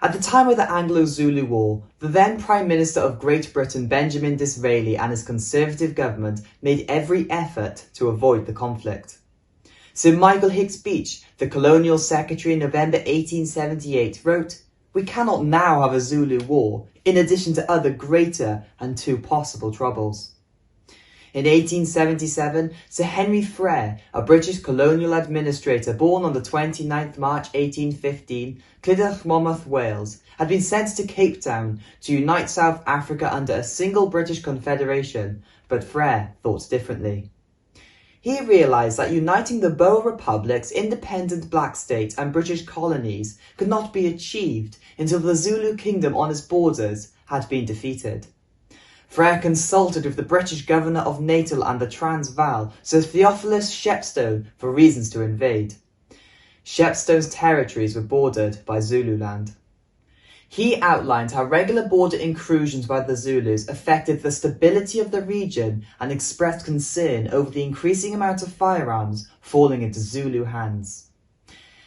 At the time of the Anglo Zulu War, the then Prime Minister of Great Britain Benjamin Disraeli and his Conservative government made every effort to avoid the conflict. Sir Michael Hicks Beach, the Colonial Secretary in November 1878, wrote, "We cannot now have a Zulu war, in addition to other greater and too possible troubles." In 1877, Sir Henry Frere, a British colonial administrator born on the 29th March 1815, Clydach, Monmouth, Wales, had been sent to Cape Town to unite South Africa under a single British confederation, but Frere thought differently. He realised that uniting the Boer Republic's independent black states and British colonies could not be achieved until the Zulu kingdom on its borders had been defeated. Frere consulted with the British governor of Natal and the Transvaal, Sir Theophilus Shepstone, for reasons to invade. Shepstone's territories were bordered by Zululand. He outlined how regular border intrusions by the Zulus affected the stability of the region and expressed concern over the increasing amount of firearms falling into Zulu hands.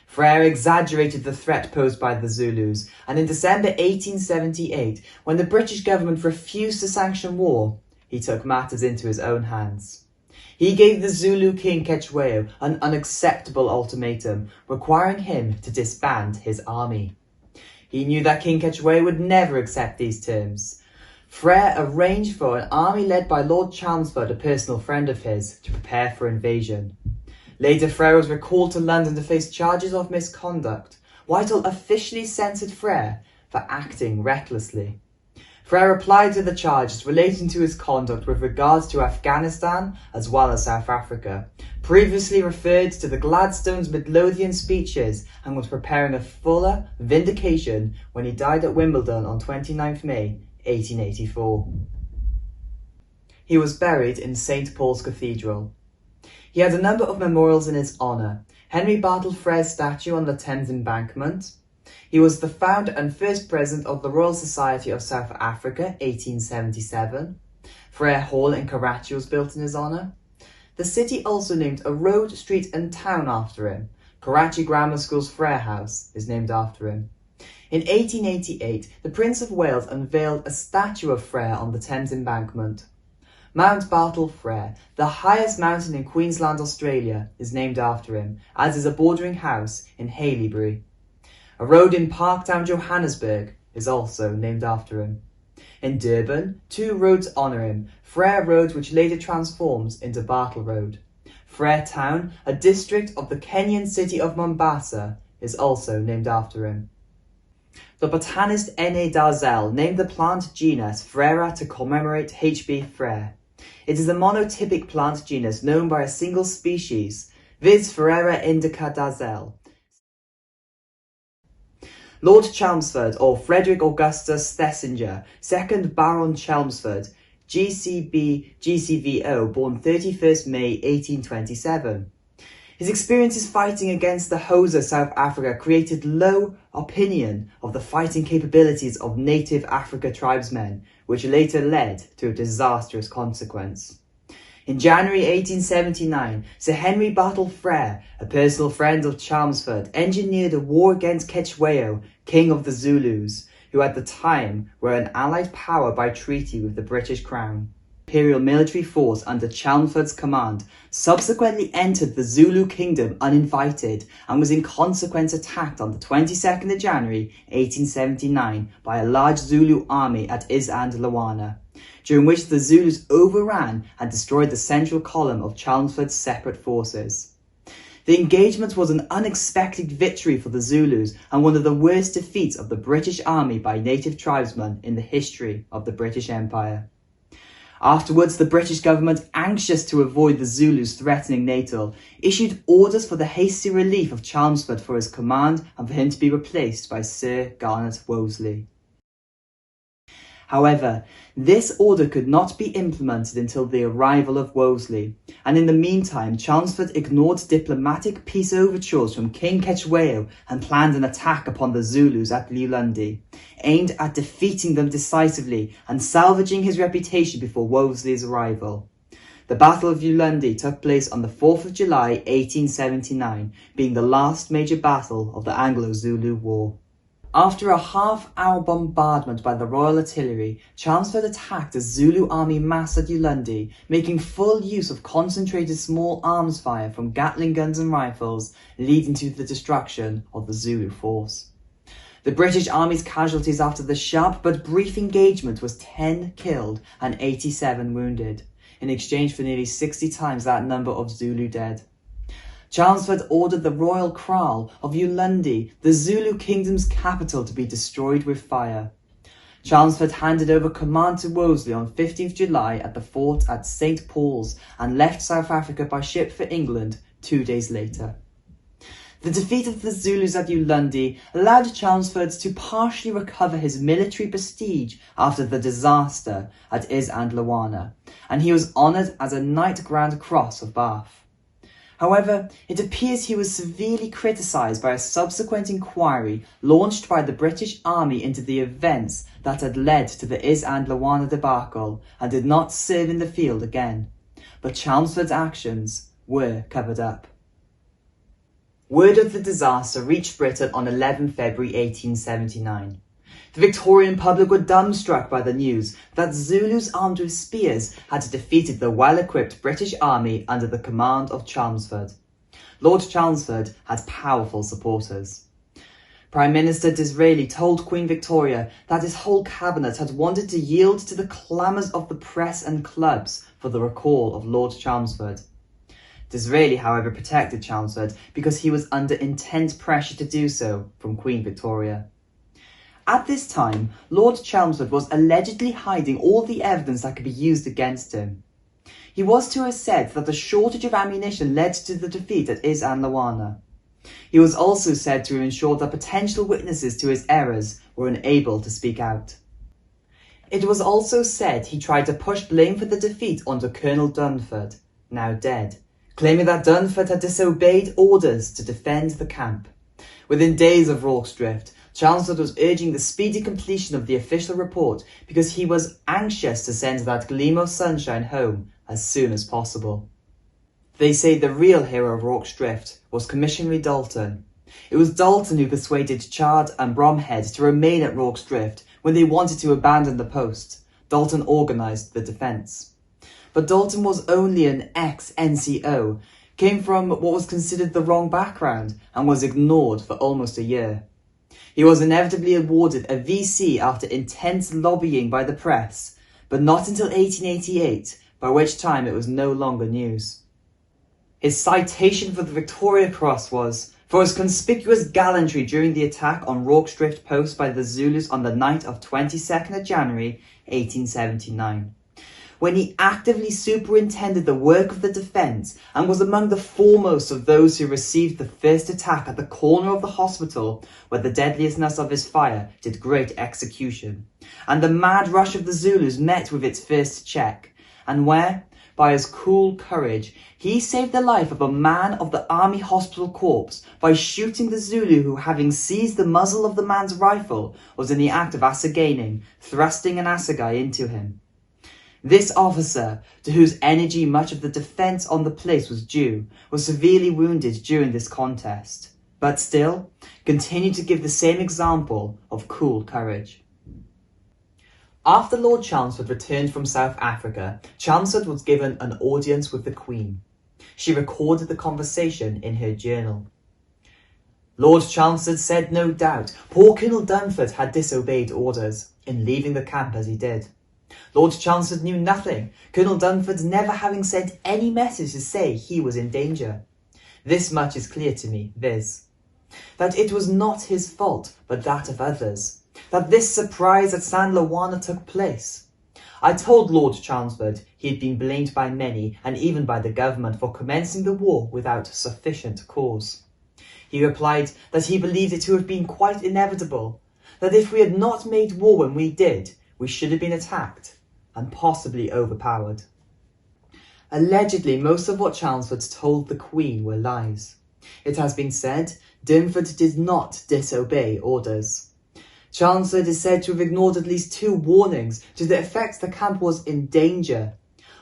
Frere exaggerated the threat posed by the Zulus, and in December 1878, when the British government refused to sanction war, he took matters into his own hands. He gave the Zulu king Cetshwayo an unacceptable ultimatum, requiring him to disband his army. He knew that King Cetshwayo would never accept these terms. Frere arranged for an army led by Lord Chelmsford, a personal friend of his, to prepare for invasion. Later, Frere was recalled to London to face charges of misconduct. Whitehall officially censured Frere for acting recklessly. Frere replied to the charges relating to his conduct with regards to Afghanistan as well as South Africa, previously referred to the Gladstone's Midlothian speeches, and was preparing a fuller vindication when he died at Wimbledon on 29th May 1884. He was buried in St Paul's Cathedral. He had a number of memorials in his honour. Henry Bartle Frere's statue on the Thames Embankment. He was the founder and first president of the Royal Society of South Africa, 1877. Frere Hall in Karachi was built in his honour. The city also named a road, street and town after him. Karachi Grammar School's Frere House is named after him. In 1888, the Prince of Wales unveiled a statue of Frere on the Thames Embankment. Mount Bartle Frere, the highest mountain in Queensland, Australia, is named after him, as is a bordering house in Haileybury. A road in Parktown, Johannesburg, is also named after him. In Durban, 2 roads honour him, Frere Road, which later transforms into Bartle Road. Frere Town, a district of the Kenyan city of Mombasa, is also named after him. The botanist N.A. Dalzell named the plant genus Frere to commemorate H.B. Frere. It is a monotypic plant genus known by a single species, viz. Frere indica Dalzell. Lord Chelmsford, or Frederick Augustus Thesiger, 2nd Baron Chelmsford, GCVO, born 31st May 1827. His experiences fighting against the Xhosa South Africa created low opinion of the fighting capabilities of native Africa tribesmen, which later led to a disastrous consequence. In January 1879, Sir Henry Bartle Frere, a personal friend of Chelmsford, engineered a war against Cetshwayo, king of the Zulus, who at the time were an allied power by treaty with the British Crown. Imperial military force under Chelmsford's command subsequently entered the Zulu kingdom uninvited and was in consequence attacked on the 22nd of January 1879 by a large Zulu army at Isandlwana, during which the Zulus overran and destroyed the central column of Chelmsford's separate forces. The engagement was an unexpected victory for the Zulus and one of the worst defeats of the British army by native tribesmen in the history of the British Empire. Afterwards, the British government, anxious to avoid the Zulus threatening Natal, issued orders for the hasty relief of Chelmsford for his command and for him to be replaced by Sir Garnet Wolseley. However, this order could not be implemented until the arrival of Wolseley, and in the meantime Chelmsford ignored diplomatic peace overtures from King Cetshwayo and planned an attack upon the Zulus at Ulundi, aimed at defeating them decisively and salvaging his reputation before Wolseley's arrival. The Battle of Ulundi took place on the 4th of July 1879, being the last major battle of the Anglo Zulu War. After a half-hour bombardment by the Royal Artillery, Chelmsford attacked a Zulu army massed at Ulundi, making full use of concentrated small arms fire from Gatling guns and rifles, leading to the destruction of the Zulu force. The British Army's casualties after the sharp but brief engagement was 10 killed and 87 wounded, in exchange for nearly 60 times that number of Zulu dead. Chelmsford ordered the royal kraal of Ulundi, the Zulu kingdom's capital, to be destroyed with fire. Chelmsford handed over command to Wolseley on 15th July at the fort at St. Paul's and left South Africa by ship for England 2 days later. The defeat of the Zulus at Ulundi allowed Chelmsford to partially recover his military prestige after the disaster at Isandlwana, and he was honoured as a Knight Grand Cross of Bath. However, it appears he was severely criticised by a subsequent inquiry launched by the British Army into the events that had led to the Isandlwana debacle and did not serve in the field again. But Chelmsford's actions were covered up. Word of the disaster reached Britain on 11 February 1879. The Victorian public were dumbstruck by the news that Zulus armed with spears had defeated the well-equipped British Army under the command of Chelmsford. Lord Chelmsford had powerful supporters. Prime Minister Disraeli told Queen Victoria that his whole cabinet had wanted to yield to the clamours of the press and clubs for the recall of Lord Chelmsford. Disraeli, however, protected Chelmsford because he was under intense pressure to do so from Queen Victoria. At this time, Lord Chelmsford was allegedly hiding all the evidence that could be used against him. He was to have said that the shortage of ammunition led to the defeat at Isandlwana. He was also said to have ensured that potential witnesses to his errors were unable to speak out. It was also said he tried to push blame for the defeat onto Colonel Dunford, now dead, claiming that Dunford had disobeyed orders to defend the camp. Within days of Rorke's drift, Chelmsford was urging the speedy completion of the official report because he was anxious to send that gleam of sunshine home as soon as possible. They say the real hero of Rorke's drift was Commissionary Dalton. It was Dalton who persuaded Chard and Bromhead to remain at Rorke's drift when they wanted to abandon the post. Dalton organised the defence. But Dalton was only an ex-NCO, came from what was considered the wrong background, and was ignored for almost a year. He was inevitably awarded a VC after intense lobbying by the press, but not until 1888, by which time it was no longer news. His citation for the Victoria Cross was for his conspicuous gallantry during the attack on Rorke's Drift Post by the Zulus on the night of 22nd of January 1879. When he actively superintended the work of the defence and was among the foremost of those who received the first attack at the corner of the hospital where the deadliestness of his fire did great execution, and the mad rush of the Zulus met with its first check, and where, by his cool courage, he saved the life of a man of the Army Hospital Corps by shooting the Zulu who, having seized the muzzle of the man's rifle, was in the act of assegaining, thrusting an assegai into him. This officer, to whose energy much of the defence on the place was due, was severely wounded during this contest, but still continued to give the same example of cool courage. After Lord Chelmsford returned from South Africa, Chelmsford was given an audience with the Queen. She recorded the conversation in her journal. Lord Chelmsford said no doubt poor Colonel Dunford had disobeyed orders in leaving the camp as he did. Lord Chelmsford knew nothing, Colonel Dunford never having sent any message to say he was in danger. This much is clear to me, viz. that it was not his fault, but that of others, that this surprise at Isandlwana took place. I told Lord Chelmsford he had been blamed by many, and even by the government, for commencing the war without sufficient cause. He replied that he believed it to have been quite inevitable, that if we had not made war when we did, we should have been attacked, and possibly overpowered. Allegedly, most of what Chelmsford told the Queen were lies. It has been said Dunford did not disobey orders. Chelmsford is said to have ignored at least 2 warnings to the effect the camp was in danger.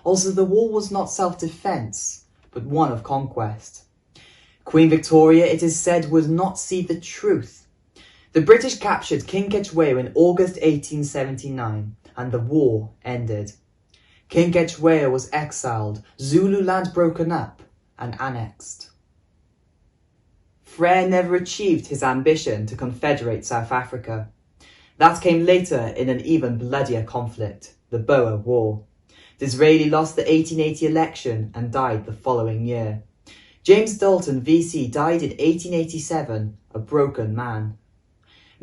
Also, the war was not self-defence, but one of conquest. Queen Victoria, it is said, would not see the truth. The British captured King Cetshwayo in August 1879 and the war ended. King Cetshwayo was exiled, Zulu land broken up and annexed. Frere never achieved his ambition to confederate South Africa. That came later in an even bloodier conflict, the Boer War. Disraeli lost the 1880 election and died the following year. James Dalton VC died in 1887, a broken man.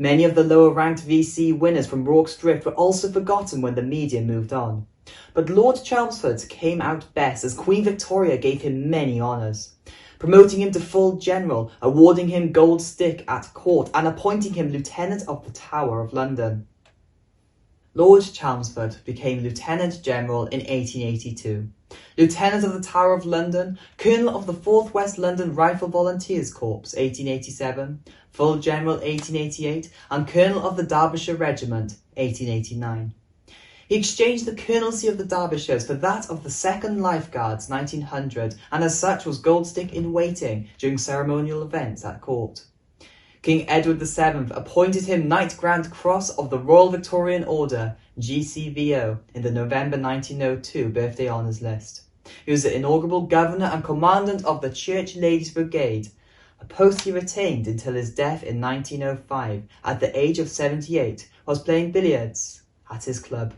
Many of the lower-ranked VC winners from Rorke's Drift were also forgotten when the media moved on. But Lord Chelmsford came out best as Queen Victoria gave him many honours, promoting him to full general, awarding him gold stick at court and appointing him Lieutenant of the Tower of London. Lord Chelmsford became Lieutenant General in 1882, Lieutenant of the Tower of London, Colonel of the 4th West London Rifle Volunteers Corps 1887, Full General 1888 and Colonel of the Derbyshire Regiment 1889. He exchanged the colonelcy of the Derbyshires for that of the 2nd Life Guards 1900 and as such was Gold Stick in waiting during ceremonial events at court. King Edward VII appointed him Knight Grand Cross of the Royal Victorian Order, GCVO, in the November 1902 birthday honours list. He was the inaugural Governor and Commandant of the Church Ladies Brigade, a post he retained until his death in 1905 at the age of 78, whilst playing billiards at his club.